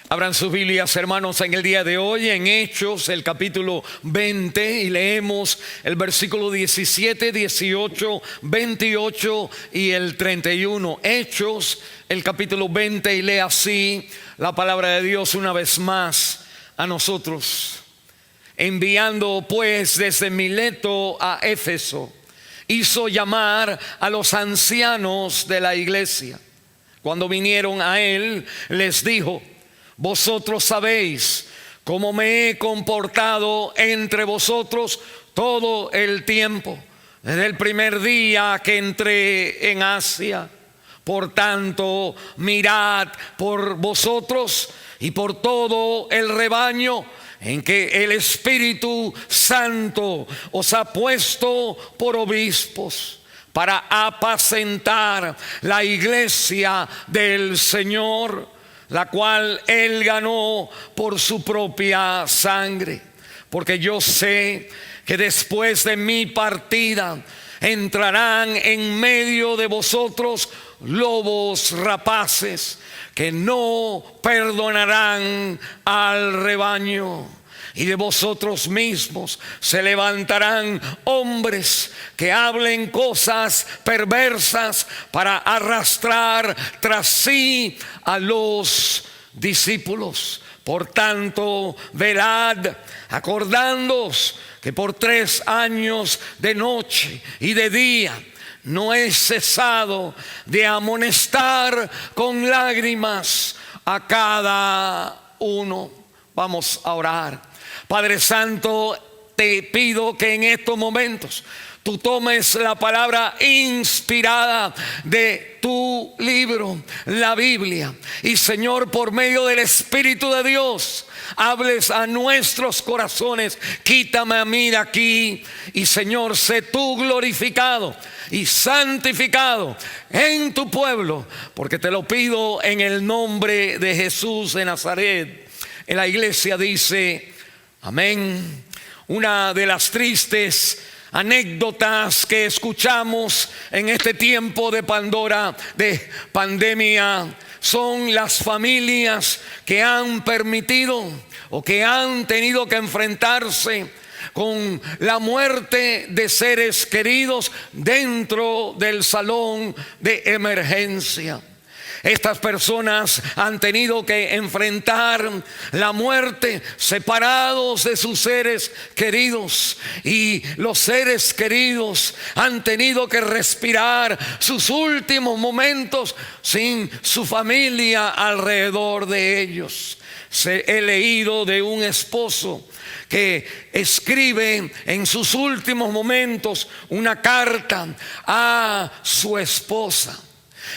Abran sus Biblias, hermanos, en el día de hoy en Hechos, el capítulo 20, y leemos el versículo 17, 18, 28 y el 31. Hechos, el capítulo 20, y lee así la palabra de Dios una vez más a nosotros. Enviando pues desde Mileto a Éfeso, hizo llamar a los ancianos de la iglesia. Cuando vinieron a él, les dijo: vosotros sabéis cómo me he comportado entre vosotros todo el tiempo, desde el primer día que entré en Asia. Por tanto, mirad por vosotros y por todo el rebaño en que el Espíritu Santo os ha puesto por obispos, para apacentar la iglesia del Señor, la cual Él ganó por su propia sangre. Porque yo sé que después de mi partida entrarán en medio de vosotros lobos rapaces que no perdonarán al rebaño. Y de vosotros mismos se levantarán hombres que hablen cosas perversas para arrastrar tras sí a los discípulos. Por tanto, velad, acordándoos que por 3 años de noche y de día no he cesado de amonestar con lágrimas a cada uno. Vamos a orar. Padre Santo, te pido que en estos momentos tú tomes la palabra inspirada de tu libro, la Biblia, y Señor, por medio del Espíritu de Dios, hables a nuestros corazones. Quítame a mí de aquí y, Señor, sé tú glorificado y santificado en tu pueblo, porque te lo pido en el nombre de Jesús de Nazaret. En la iglesia dice amén. Una de las tristes anécdotas que escuchamos en este tiempo de pandemia son las familias que han permitido o que han tenido que enfrentarse con la muerte de seres queridos dentro del salón de emergencia. Estas personas han tenido que enfrentar la muerte separados de sus seres queridos, y los seres queridos han tenido que respirar sus últimos momentos sin su familia alrededor de ellos. He leído de un esposo que escribe en sus últimos momentos una carta a su esposa.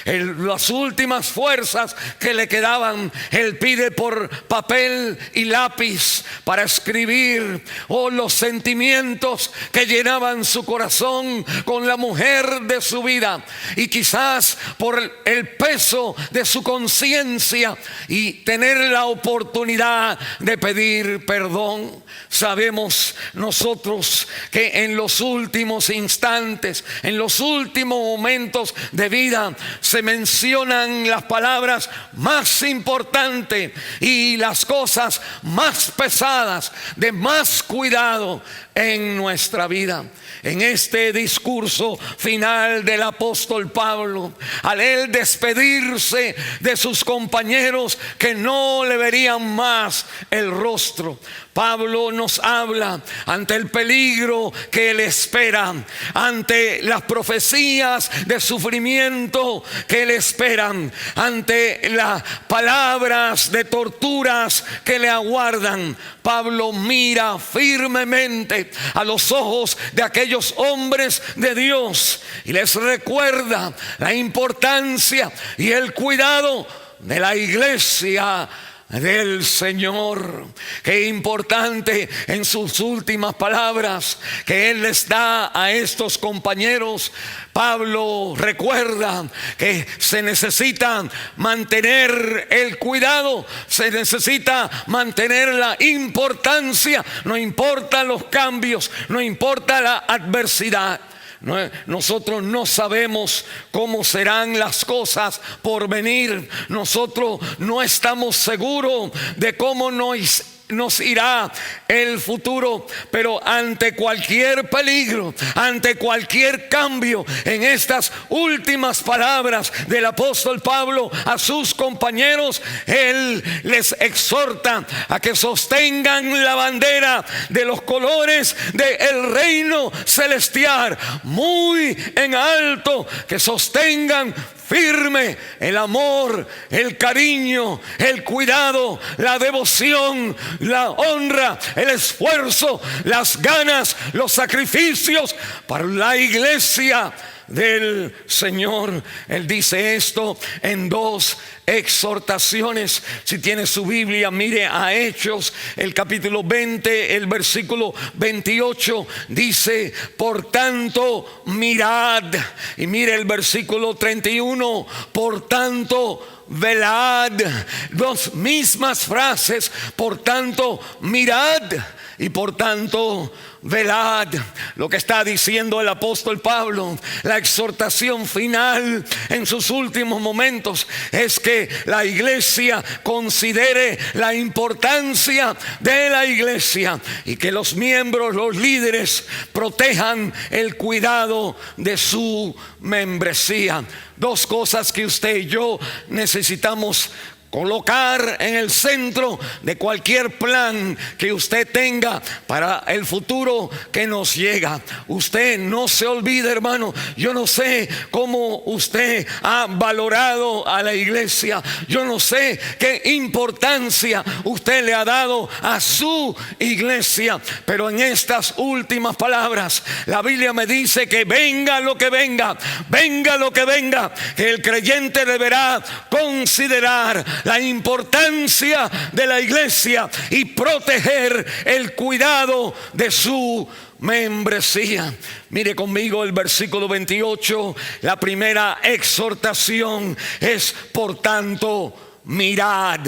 Las últimas fuerzas que le quedaban, él pide por papel y lápiz para escribir los sentimientos que llenaban su corazón con la mujer de su vida, y quizás por el peso de su conciencia y tener la oportunidad de pedir perdón. Sabemos nosotros que en los últimos instantes, en los últimos momentos de vida, se mencionan las palabras más importantes y las cosas más pesadas, de más cuidado en nuestra vida. En este discurso final del apóstol Pablo, al él despedirse de sus compañeros que no le verían más el rostro, Pablo nos habla ante el peligro que le espera, ante las profecías de sufrimiento que le esperan, ante las palabras de torturas que le aguardan. Pablo mira firmemente a los ojos de aquellos hombres de Dios y les recuerda la importancia y el cuidado de la iglesia del Señor. Qué importante en sus últimas palabras que él les da a estos compañeros. Pablo recuerda que se necesita mantener el cuidado, se necesita mantener la importancia, no importa los cambios, no importa la adversidad. Nosotros no sabemos cómo serán las cosas por venir. Nosotros no estamos seguros de cómo nos irá el futuro, pero ante cualquier peligro, ante cualquier cambio, en estas últimas palabras del apóstol Pablo a sus compañeros, él les exhorta a que sostengan la bandera de los colores del reino celestial muy en alto, que sostengan firme el amor, el cariño, el cuidado, la devoción, la honra, el esfuerzo, las ganas, los sacrificios para la iglesia del Señor. Él dice esto en dos exhortaciones. Si tiene su Biblia, mire a Hechos, el capítulo 20, el versículo 28, dice: por tanto mirad. Y mire el versículo 31, por tanto velad. Dos mismas frases: por tanto mirad y por tanto velad. Lo que está diciendo el apóstol Pablo, la exhortación final en sus últimos momentos, es que la iglesia considere la importancia de la iglesia y que los miembros, los líderes, protejan el cuidado de su membresía. Dos cosas que usted y yo necesitamos colocar en el centro de cualquier plan que usted tenga para el futuro que nos llega. Usted no se olvide, hermano. Yo no sé cómo usted ha valorado a la iglesia. Yo no sé qué importancia usted le ha dado a su iglesia, pero en estas últimas palabras la Biblia me dice que venga lo que venga, venga lo que venga, que el creyente deberá considerar la importancia de la iglesia y proteger el cuidado de su membresía. Mire conmigo el versículo 28. La primera exhortación es: por tanto mirad,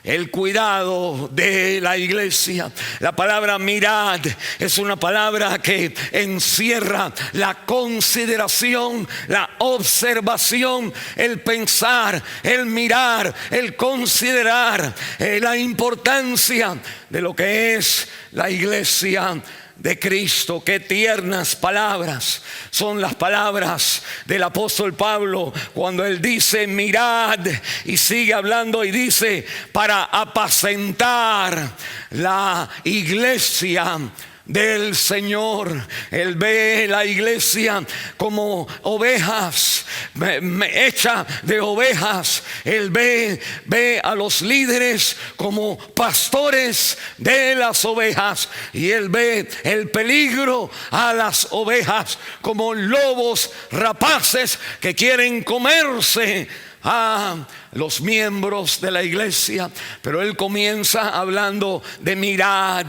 el cuidado de la iglesia. La palabra mirad es una palabra que encierra la consideración, la observación, el pensar, el mirar, el considerar la importancia de lo que es la iglesia de Cristo. Qué tiernas palabras son las palabras del apóstol Pablo cuando él dice mirad, y sigue hablando y dice: para apacentar la iglesia del Señor. Él ve la iglesia como ovejas, hecha de ovejas. Él ve a los líderes como pastores de las ovejas, y él ve el peligro a las ovejas como lobos rapaces que quieren comerse a los miembros de la iglesia. Pero él comienza hablando de mirad,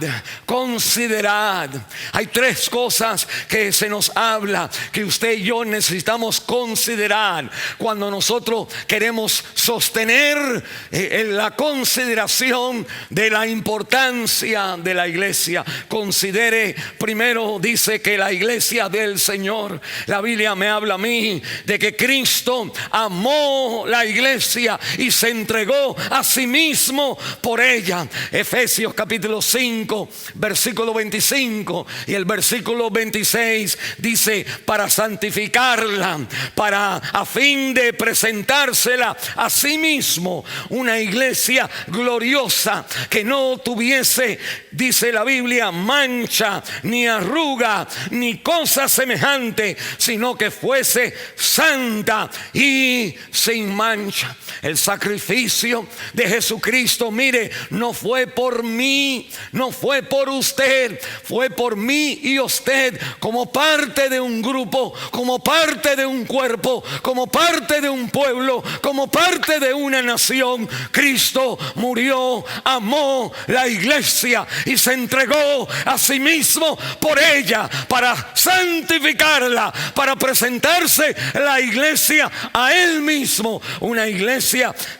considerad. Hay tres cosas que se nos habla que usted y yo necesitamos considerar cuando nosotros queremos sostener la consideración de la importancia de la iglesia. Considere primero, dice que la iglesia del Señor. La Biblia me habla a mí de que Cristo amó la iglesia y se entregó a sí mismo por ella. Efesios capítulo 5 versículo 25 y el versículo 26 dice: para santificarla, para a fin de presentársela a sí mismo una iglesia gloriosa, que no tuviese, dice la Biblia, mancha, ni arruga, ni cosa semejante, sino que fuese santa y sin mancha. El sacrificio de Jesucristo, mire, no fue por mí, no fue por usted, fue por mí y usted, como parte de un grupo, como parte de un cuerpo, como parte de un pueblo, como parte de una nación. Cristo murió, amó la iglesia y se entregó a sí mismo por ella, para santificarla, para presentarse la iglesia a él mismo, una iglesia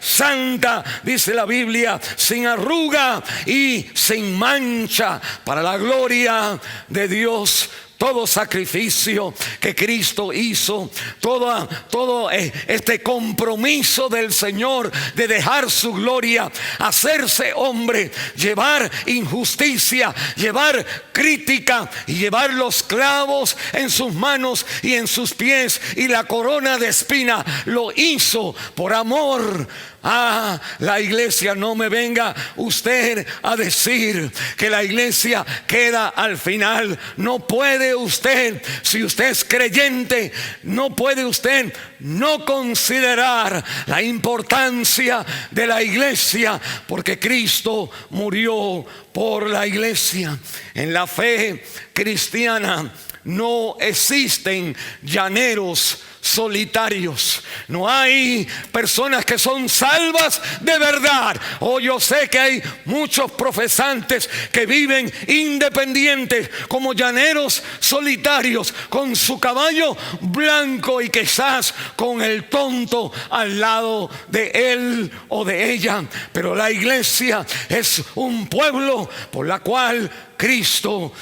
santa, dice la Biblia, sin arruga y sin mancha, para la gloria de Dios todo sacrificio que Cristo hizo, todo este compromiso del Señor de dejar su gloria, hacerse hombre, llevar injusticia, llevar crítica y llevar los clavos en sus manos y en sus pies y la corona de espina, lo hizo por amor a la iglesia. No me venga usted a decir que la iglesia queda al final. No puede usted, si usted es creyente, no puede usted no considerar la importancia de la iglesia, porque Cristo murió por la iglesia. En la fe cristiana no existen llaneros solitarios. No hay personas que son salvas de verdad. Yo sé que hay muchos profesantes que viven independientes, como llaneros solitarios, con su caballo blanco y quizás con el tonto al lado de él o de ella. Pero la iglesia es un pueblo por la cual Cristo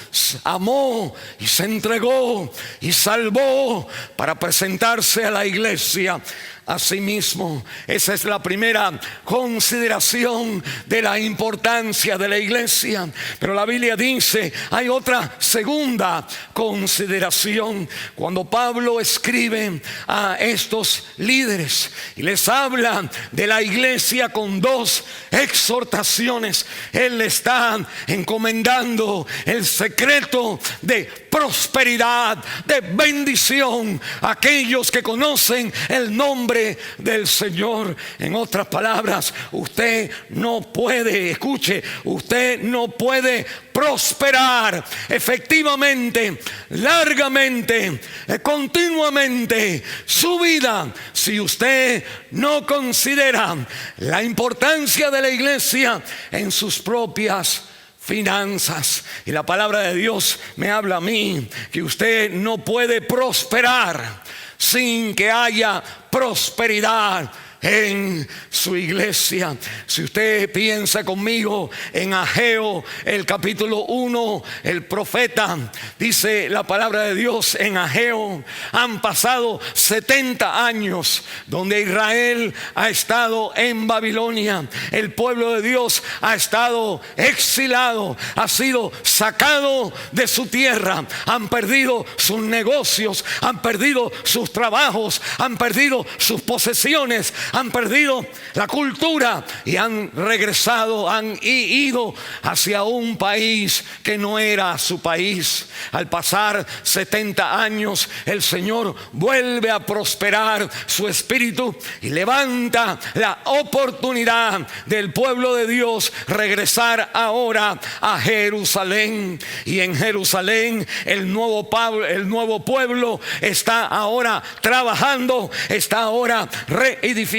amó y se entregó y salvó para presentarse a la iglesia a sí mismo. Esa es la primera consideración de la importancia de la iglesia. Pero la Biblia dice, hay otra segunda consideración. Cuando Pablo escribe a estos líderes y les habla de la iglesia con dos exhortaciones, él le está encomendando el secreto de prosperidad, de bendición a aquellos que conocen el nombre del Señor. En otras palabras, usted no puede, escuche, usted no puede prosperar efectivamente, largamente, continuamente su vida si usted no considera la importancia de la iglesia en sus propias finanzas. Y la palabra de Dios me habla a mí que usted no puede prosperar sin que haya prosperidad en su iglesia. Si usted piensa conmigo en Ageo, el capítulo 1, el profeta, dice la palabra de Dios en Ageo, han pasado 70 años donde Israel ha estado en Babilonia. El pueblo de Dios ha estado exilado, ha sido sacado de su tierra, han perdido sus negocios, han perdido sus trabajos, han perdido sus posesiones, han perdido la cultura y han regresado, han ido hacia un país que no era su país. Al pasar 70 años, el Señor vuelve a prosperar su espíritu y levanta la oportunidad del pueblo de Dios regresar ahora a Jerusalén. Y en Jerusalén el nuevo pueblo está ahora trabajando, está ahora reedificando,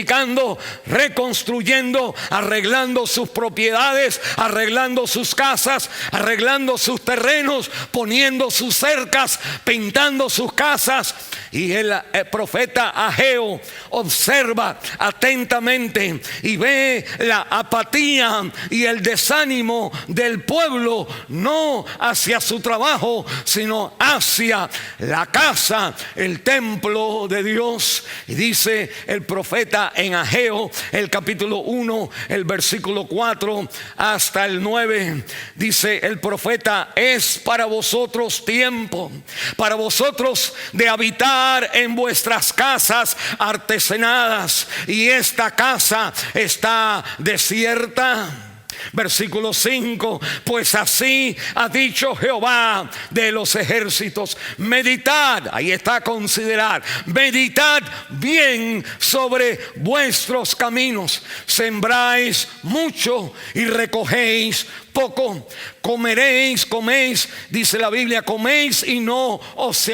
reconstruyendo, arreglando sus propiedades, arreglando sus casas, arreglando sus terrenos, poniendo sus cercas, pintando sus casas. Y el profeta Ageo observa atentamente y ve la apatía y el desánimo del pueblo, no hacia su trabajo, sino hacia la casa, el templo de Dios. Y dice el profeta en Ageo, el capítulo 1, el versículo 4 hasta el 9, dice el profeta: es para vosotros tiempo, para vosotros de habitar en vuestras casas artesonadas, y esta casa está desierta. Versículo 5: pues así ha dicho Jehová de los ejércitos, meditad, ahí está, considerar, meditad bien sobre vuestros caminos, sembráis mucho y recogéis poco, coméis, dice la Biblia, coméis y no os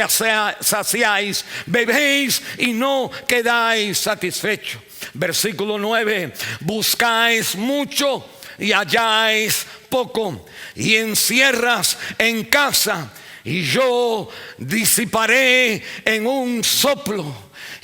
saciáis, bebéis y no quedáis satisfechos. Versículo 9: buscáis mucho y halláis poco, y encierras en casa, y yo disiparé en un soplo.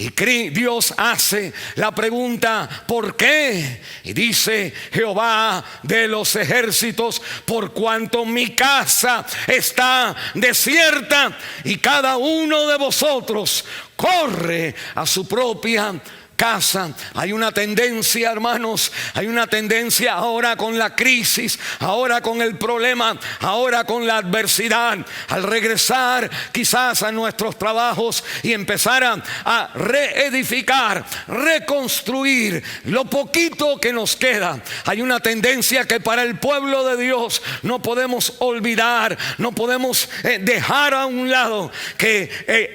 Y Dios hace la pregunta, ¿por qué? Y dice Jehová de los ejércitos: por cuanto mi casa está desierta y cada uno de vosotros corre a su propia casa. Hay una tendencia, hermanos, hay una tendencia ahora con la crisis, ahora con el problema, ahora con la adversidad, al regresar quizás a nuestros trabajos y empezar a reedificar, reconstruir lo poquito que nos queda. Hay una tendencia que para el pueblo de Dios no podemos olvidar, no podemos dejar a un lado, que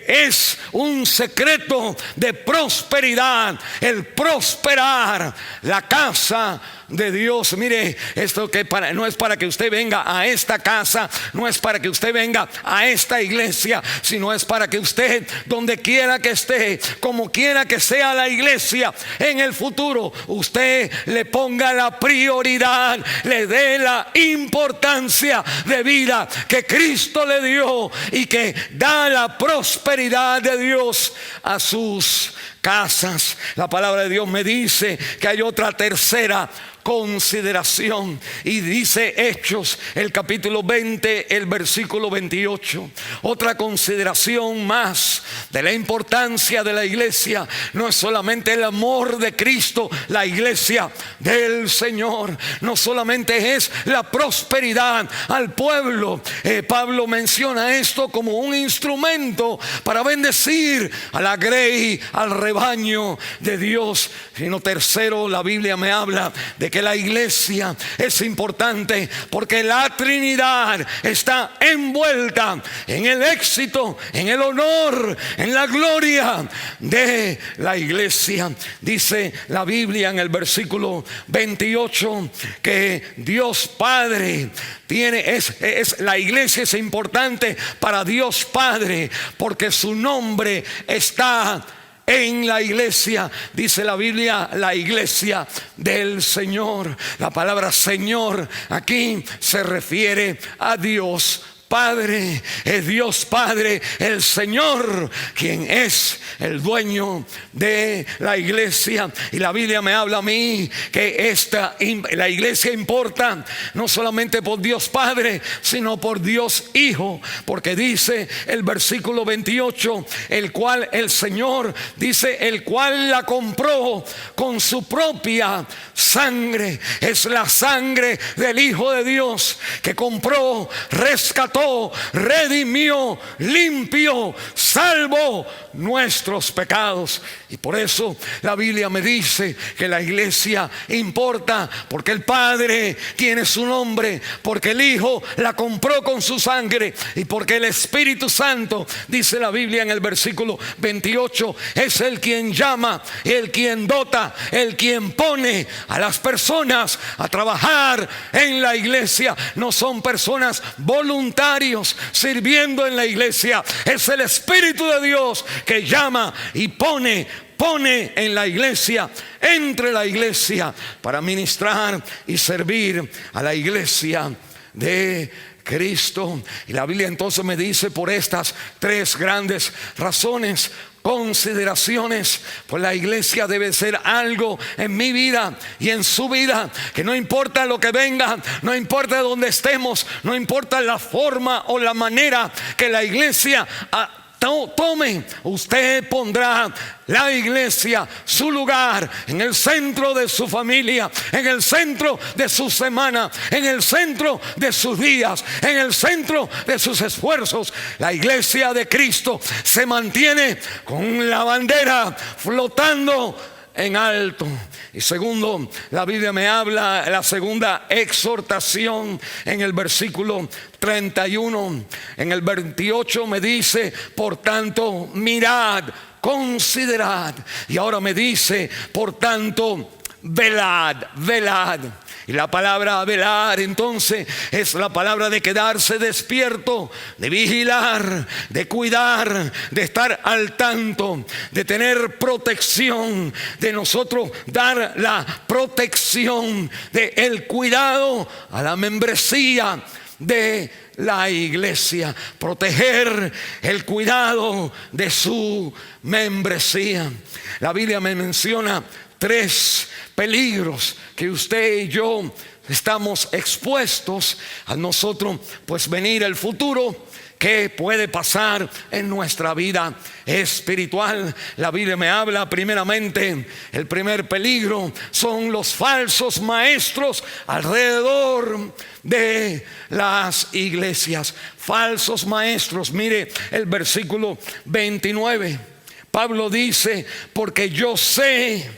es un secreto de prosperidad, el prosperar la casa de Dios. Mire, esto que no es para que usted venga a esta casa, no es para que usted venga a esta iglesia, sino es para que usted, donde quiera que esté, como quiera que sea la iglesia en el futuro, usted le ponga la prioridad, le dé la importancia de vida que Cristo le dio y que da la prosperidad de Dios a sus casas. La palabra de Dios me dice que hay otra tercera consideración, y dice Hechos, el capítulo 20, el versículo 28. Otra consideración más de la importancia de la iglesia. No es solamente el amor de Cristo, la iglesia del Señor, no solamente es la prosperidad al pueblo. Pablo menciona esto como un instrumento para bendecir a la grey, al rebaño de Dios. Sino tercero, la Biblia me habla de que la iglesia es importante porque la Trinidad está envuelta en el éxito, en el honor, en la gloria de la iglesia. Dice la Biblia en el versículo 28 que Dios Padre la iglesia es importante para Dios Padre porque su nombre está en la iglesia. Dice la Biblia, la iglesia del Señor. La palabra Señor aquí se refiere a Dios Padre. Es Dios Padre, el Señor, quien es el dueño de la iglesia. Y la Biblia me habla a mí que la iglesia importa no solamente por Dios Padre, sino por Dios Hijo, porque dice el versículo 28, el cual el Señor, dice, el cual la compró con su propia sangre. Es la sangre del Hijo de Dios que compró, rescató, redimió, limpió, salvó nuestros pecados. Y por eso la Biblia me dice que la iglesia importa, porque el Padre tiene su nombre, porque el Hijo la compró con su sangre, y porque el Espíritu Santo, dice la Biblia en el versículo 28, es el quien llama, el quien dota, el quien pone a las personas a trabajar en la iglesia. No son personas voluntarias sirviendo en la iglesia, es el Espíritu de Dios que llama y pone en la iglesia, entre la iglesia, para ministrar y servir a la iglesia de Cristo. Y la Biblia entonces me dice, por estas tres grandes razones, consideraciones, pues la iglesia debe ser algo en mi vida y en su vida, que no importa lo que venga, no importa dónde estemos, no importa la forma o la manera que la iglesia tome, usted pondrá la iglesia, su lugar, en el centro de su familia, en el centro de su semana, en el centro de sus días, en el centro de sus esfuerzos. La iglesia de Cristo se mantiene con la bandera flotando en alto. Y segundo, la Biblia me habla, la segunda exhortación en el versículo 31. En el 28 me dice, por tanto, mirad, considerad. Y ahora me dice, por tanto, velad, velad. Y la palabra velar entonces es la palabra de quedarse despierto, de vigilar, de cuidar, de estar al tanto, de tener protección, de nosotros dar la protección, de el cuidado a la membresía de la iglesia, proteger el cuidado de su membresía. La Biblia me menciona 3 peligros que usted y yo estamos expuestos a nosotros, pues venir el futuro que puede pasar en nuestra vida espiritual. La Biblia me habla primeramente, el primer peligro son los falsos maestros alrededor de las iglesias. Falsos maestros. Mire el versículo 29. Pablo dice: porque yo sé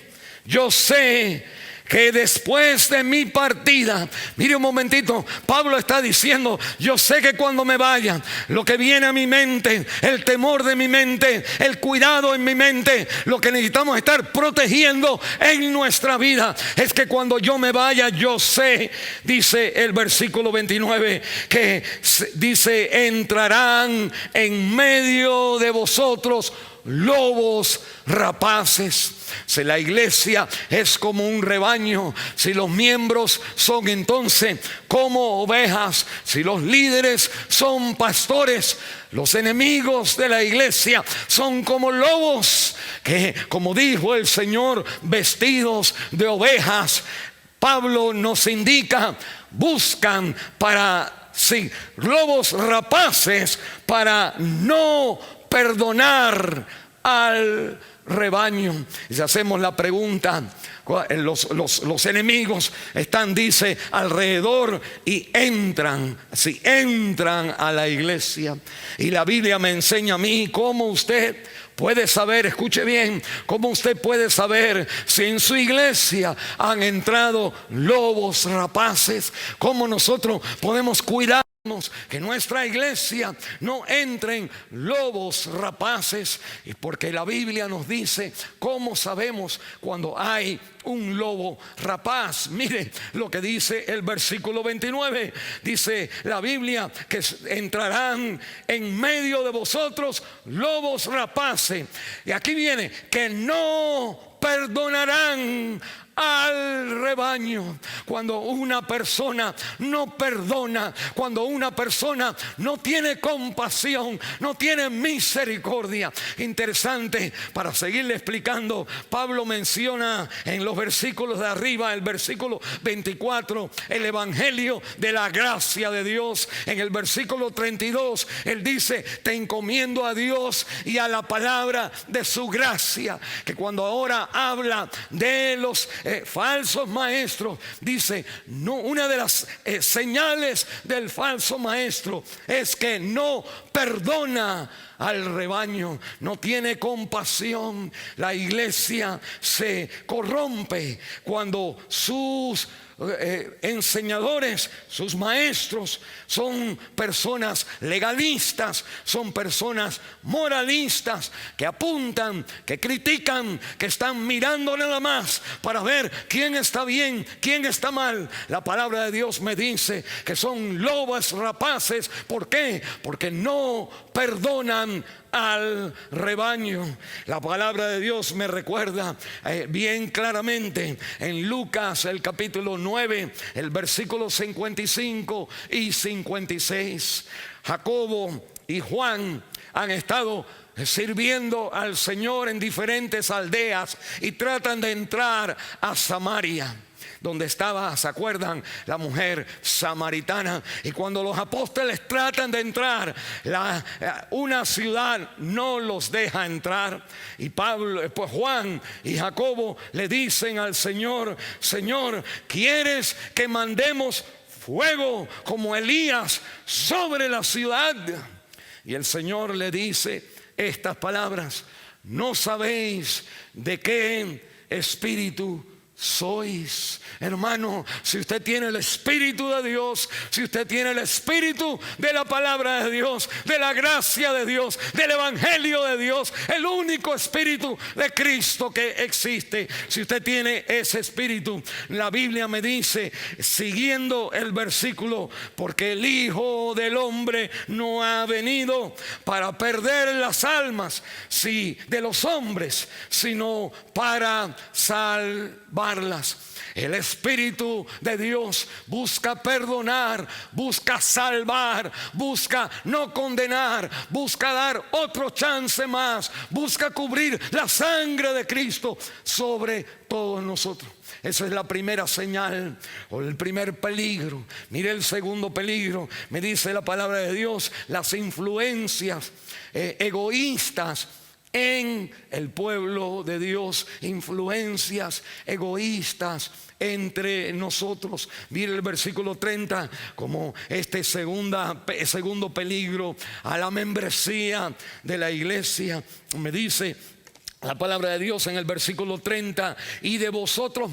que después de mi partida, mire un momentito, Pablo está diciendo: yo sé que cuando me vaya, lo que viene a mi mente, el temor de mi mente, el cuidado en mi mente, lo que necesitamos estar protegiendo en nuestra vida, es que cuando yo me vaya, yo sé, dice el versículo 29, que dice: entrarán en medio de vosotros lobos rapaces. Si la iglesia es como un rebaño, si los miembros son entonces como ovejas, si los líderes son pastores, los enemigos de la iglesia son como lobos que, como dijo el Señor, vestidos de ovejas. Pablo nos indica: buscan lobos rapaces para no perdonar al rebaño. Y si hacemos la pregunta, los enemigos están, dice, alrededor y entran a la iglesia. Y la Biblia me enseña a mí cómo usted puede saber, escuche bien, cómo usted puede saber si en su iglesia han entrado lobos rapaces. Cómo nosotros podemos cuidar que nuestra iglesia no entren lobos rapaces. Y porque la Biblia nos dice cómo sabemos cuando hay un lobo rapaz. Mire lo que dice el versículo 29. Dice la Biblia que entrarán en medio de vosotros lobos rapaces. Y aquí viene: que no perdonarán al rebaño. Cuando una persona no perdona, cuando una persona no tiene compasión, no tiene misericordia. Interesante, para seguirle explicando, Pablo menciona en los versículos de arriba, el versículo 24, el evangelio de la gracia de Dios. En el versículo 32 él dice: te encomiendo a Dios y a la palabra de su gracia. Que cuando ahora habla de los falsos maestros, dice: no, una de las señales del falso maestro es que no perdona al rebaño, no tiene compasión. La iglesia se corrompe cuando sus enseñadores, sus maestros, son personas legalistas, son personas moralistas, que apuntan, que critican, que están mirando nada más para ver quién está bien, quién está mal. La palabra de Dios me dice que son lobos rapaces. ¿Por qué? Porque no perdonan al rebaño. La palabra de Dios me recuerda bien claramente en Lucas, el capítulo 9, el versículo 55 y 56. Jacobo y Juan han estado sirviendo al Señor en diferentes aldeas y tratan de entrar a Samaria, donde estaba, ¿se acuerdan?, la mujer samaritana. Y cuando los apóstoles tratan de entrar, una ciudad no los deja entrar. Y pues Juan y Jacobo le dicen al Señor: Señor, ¿quieres que mandemos fuego como Elías sobre la ciudad? Y el Señor le dice estas palabras: no sabéis de qué espíritu sois. Hermano, si usted tiene el Espíritu de Dios, si usted tiene el Espíritu de la palabra de Dios, de la gracia de Dios, del Evangelio de Dios, el único Espíritu de Cristo que existe, si usted tiene ese Espíritu, la Biblia me dice, siguiendo el versículo: porque el Hijo del Hombre no ha venido para perder las almas de los hombres, sino para salvar salvarlas. El Espíritu de Dios busca perdonar, busca salvar, busca no condenar, busca dar otro chance más, busca cubrir la sangre de Cristo sobre todos nosotros. Esa es la primera señal o el primer peligro. Mire el segundo peligro, me dice la palabra de Dios: las influencias egoístas en el pueblo de Dios, influencias egoístas entre nosotros. Mire el versículo 30 como este segundo peligro a la membresía de la iglesia. Me dice la palabra de Dios en el versículo 30: y de vosotros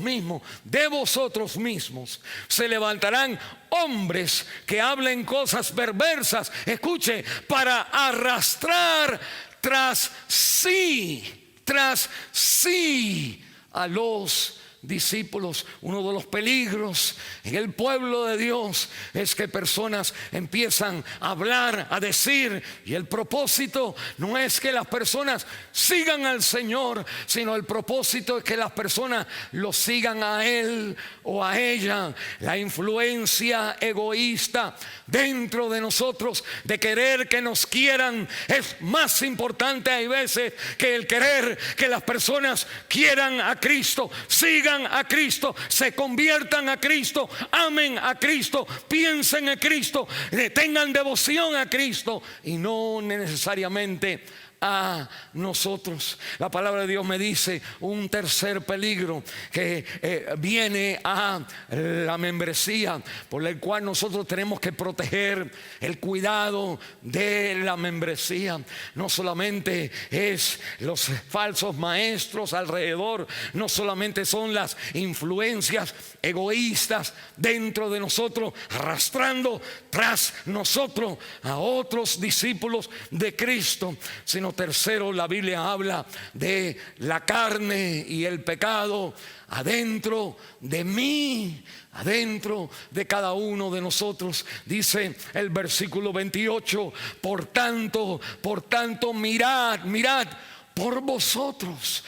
mismos se levantarán hombres que hablen cosas perversas, escuche, para arrastrar tras sí a los discípulos. Uno de los peligros en el pueblo de Dios es que personas empiezan a hablar, a decir, y el propósito no es que las personas sigan al Señor, sino el propósito es que las personas lo sigan a Él o a ella. La influencia egoísta dentro de nosotros de querer que nos quieran es más importante hay veces que el querer que las personas quieran a Cristo, sigan a Cristo, se conviertan a Cristo, amen a Cristo, piensen en Cristo, tengan devoción a Cristo y no necesariamente a nosotros. La palabra de Dios me dice un tercer peligro que viene a la membresía, por el cual nosotros tenemos que proteger el cuidado de la membresía. No solamente es los falsos maestros alrededor, no solamente son las influencias egoístas dentro de nosotros, arrastrando tras nosotros a otros discípulos de Cristo, sino tercero, la Biblia habla de la carne y el pecado adentro de mí, adentro de cada uno de nosotros. Dice el versículo 28: por tanto, mirad por vosotros.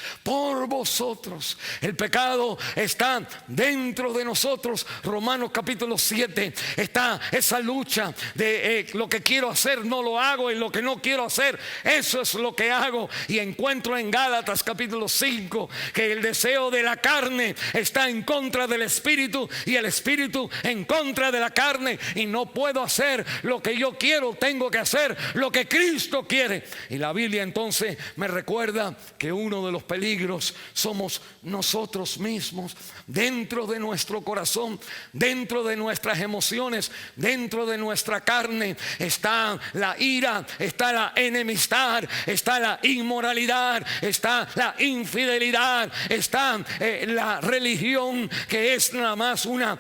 El pecado está dentro de nosotros. Romanos capítulo 7 está esa lucha de lo que quiero hacer no lo hago, y lo que no quiero hacer, eso es lo que hago. Y encuentro en Gálatas capítulo 5 que el deseo de la carne está en contra del espíritu, y el espíritu en contra de la carne, y no puedo hacer lo que yo quiero, tengo que hacer lo que Cristo quiere. Y la Biblia entonces me recuerda que uno de los peligros somos nosotros mismos. Dentro de nuestro corazón, dentro de nuestras emociones, dentro de nuestra carne está la ira, está la enemistad, está la inmoralidad, está la infidelidad, está la religión, que es nada más una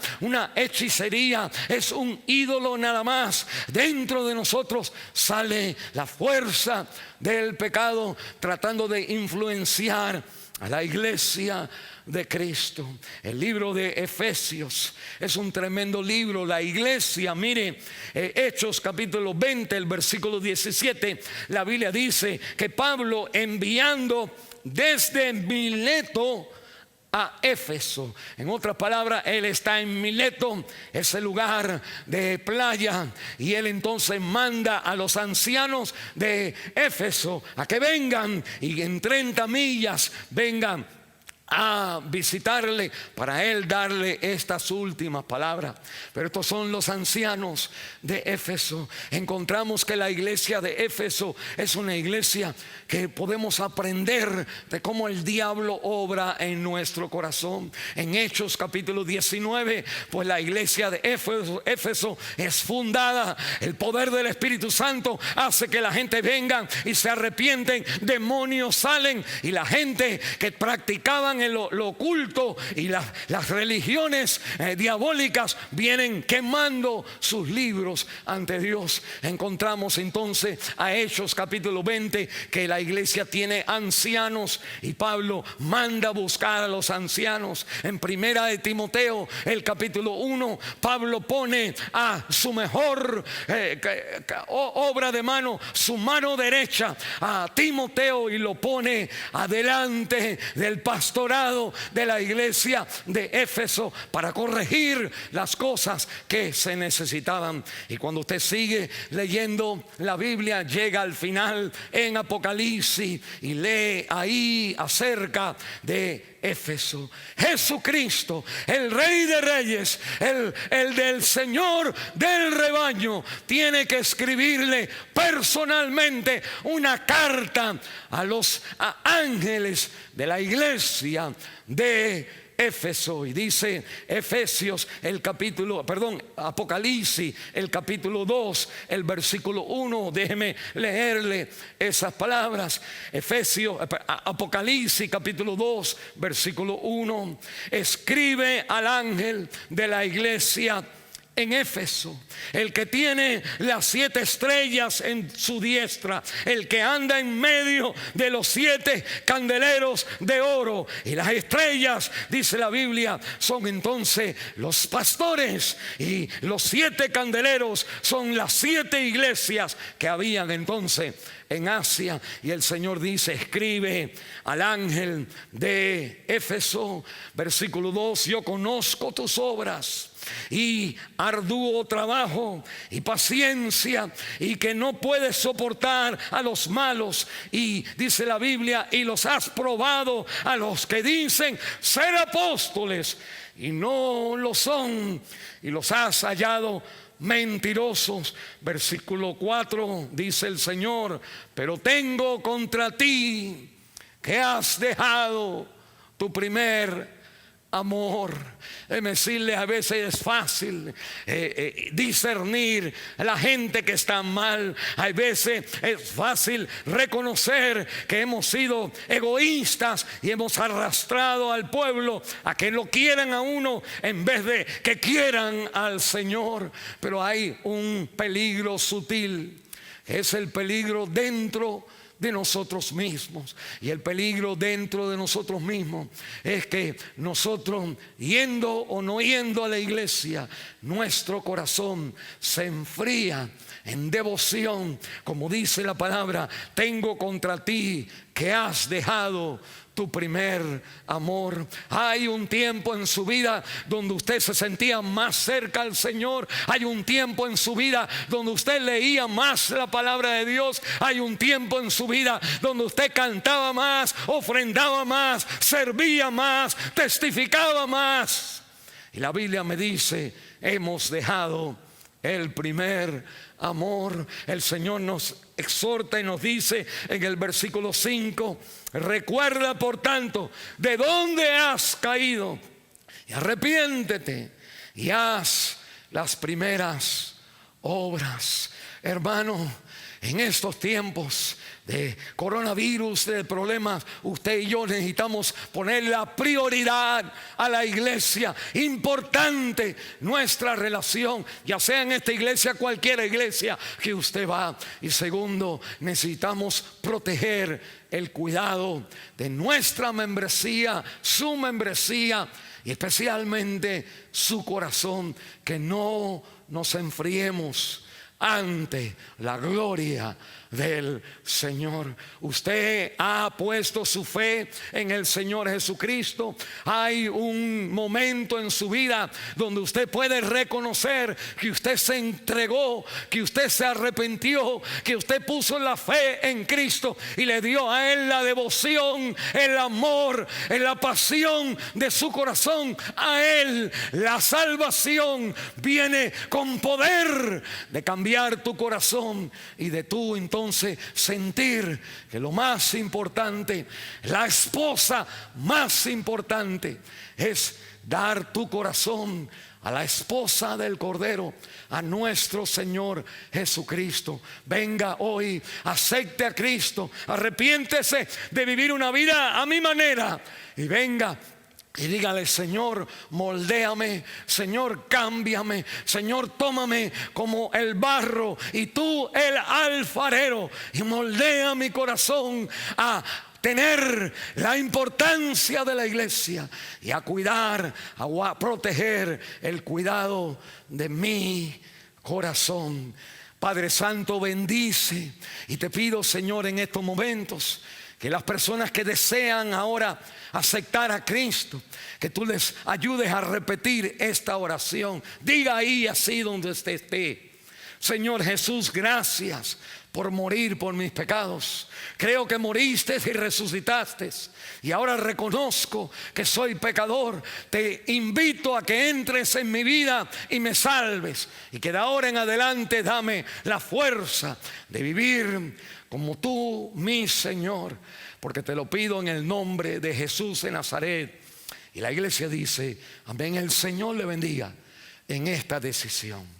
hechicería, es un ídolo nada más. Dentro de nosotros sale la fuerza del pecado tratando de influenciar a la iglesia de Cristo. El libro de Efesios es un tremendo libro. La iglesia, mire, Hechos capítulo 20, el versículo 17, la Biblia dice que Pablo, enviando desde Mileto a Éfeso, en otras palabras, él está en Mileto, ese lugar de playa, y él entonces manda a los ancianos de Éfeso a que vengan, y en 30 millas vengan a visitarle para él darle estas últimas palabras. Pero estos son los ancianos de Éfeso. Encontramos que la iglesia de Éfeso es una iglesia que podemos aprender de cómo el diablo obra en nuestro corazón. En Hechos capítulo 19, pues la iglesia de Éfeso es fundada. El poder del Espíritu Santo hace que la gente venga y se arrepienten, demonios salen, y la gente que practicaban en lo oculto y las religiones diabólicas vienen quemando sus libros ante Dios. Encontramos entonces a Hechos capítulo 20 que la iglesia tiene ancianos, y Pablo manda a buscar a los ancianos. En primera de Timoteo, el capítulo 1, Pablo pone a su mejor obra de mano, su mano derecha, a Timoteo, y lo pone adelante del pastor pastorado de la iglesia de Éfeso para corregir las cosas que se necesitaban. Y cuando usted sigue leyendo la Biblia, llega al final en Apocalipsis y lee ahí acerca de Éfeso. Jesucristo, el Rey de Reyes, el del Señor del rebaño, tiene que escribirle personalmente una carta a los ángeles de la iglesia de Éfeso. Y dice Apocalipsis, el capítulo 2, el versículo 1. Déjeme leerle esas palabras. Apocalipsis capítulo 2, versículo 1. Escribe al ángel de la iglesia en Éfeso, el que tiene las 7 estrellas en su diestra, el que anda en medio de los 7 candeleros de oro. Y las estrellas, dice la Biblia, son entonces los pastores, y los 7 candeleros son las 7 iglesias que habían entonces en Asia. Y el Señor dice: escribe al ángel de Éfeso, versículo 2: yo conozco tus obras y arduo trabajo y paciencia, y que no puedes soportar a los malos. Y dice la Biblia: y los has probado a los que dicen ser apóstoles y no lo son, y los has hallado mentirosos. Versículo 4, dice el Señor: pero tengo contra ti que has dejado tu primer amor. Déjeme decirle, a veces es fácil discernir a la gente que está mal. A veces es fácil reconocer que hemos sido egoístas y hemos arrastrado al pueblo a que lo quieran a uno en vez de que quieran al Señor. Pero hay un peligro sutil, es el peligro dentro de nosotros mismos. Y el peligro dentro de nosotros mismos es que nosotros, yendo o no yendo a la iglesia, nuestro corazón se enfría en devoción, como dice la palabra: tengo contra ti que has dejado tu primer amor. Hay un tiempo en su vida donde usted se sentía más cerca al Señor. Hay un tiempo en su vida donde usted leía más la palabra de Dios. Hay un tiempo en su vida donde usted cantaba más, ofrendaba más, servía más, testificaba más. Y la Biblia me dice: hemos dejado el primer amor. El Señor nos exhorta y nos dice en el versículo 5: recuerda por tanto de dónde has caído, y arrepiéntete y haz las primeras obras. Hermano, en estos tiempos de coronavirus, de problemas, usted y yo necesitamos poner la prioridad a la iglesia. Importante nuestra relación, ya sea en esta iglesia, cualquier iglesia que usted va. Y segundo, necesitamos proteger el cuidado de nuestra membresía, su membresía, y especialmente su corazón, que no nos enfriemos ante la gloria del Señor. Usted ha puesto su fe en el Señor Jesucristo. Hay un momento en su vida donde usted puede reconocer que usted se entregó, que usted se arrepintió, que usted puso la fe en Cristo y le dio a Él la devoción, el amor, la pasión de su corazón a Él. La salvación viene con poder de cambiar tu corazón y de tú entonces sentir que lo más importante, la esposa más importante, es dar tu corazón a la esposa del Cordero, a nuestro Señor Jesucristo. Venga hoy, acepte a Cristo, arrepiéntese de vivir una vida a mi manera y venga y dígale: Señor, moldéame, Señor, cámbiame, Señor, tómame como el barro y tú el alfarero, y moldea mi corazón a tener la importancia de la iglesia y a cuidar, a proteger el cuidado de mi corazón. Padre Santo, bendice, y te pido, Señor, en estos momentos Que las personas que desean ahora aceptar a Cristo, que tú les ayudes a repetir esta oración. Diga ahí así donde usted esté: Señor Jesús, gracias por morir por mis pecados. Creo que moriste y resucitaste, y ahora reconozco que soy pecador. Te invito a que entres en mi vida y me salves, y que de ahora en adelante dame la fuerza de vivir como tú, mi Señor, porque te lo pido en el nombre de Jesús de Nazaret. Y la iglesia dice amén. El Señor le bendiga en esta decisión.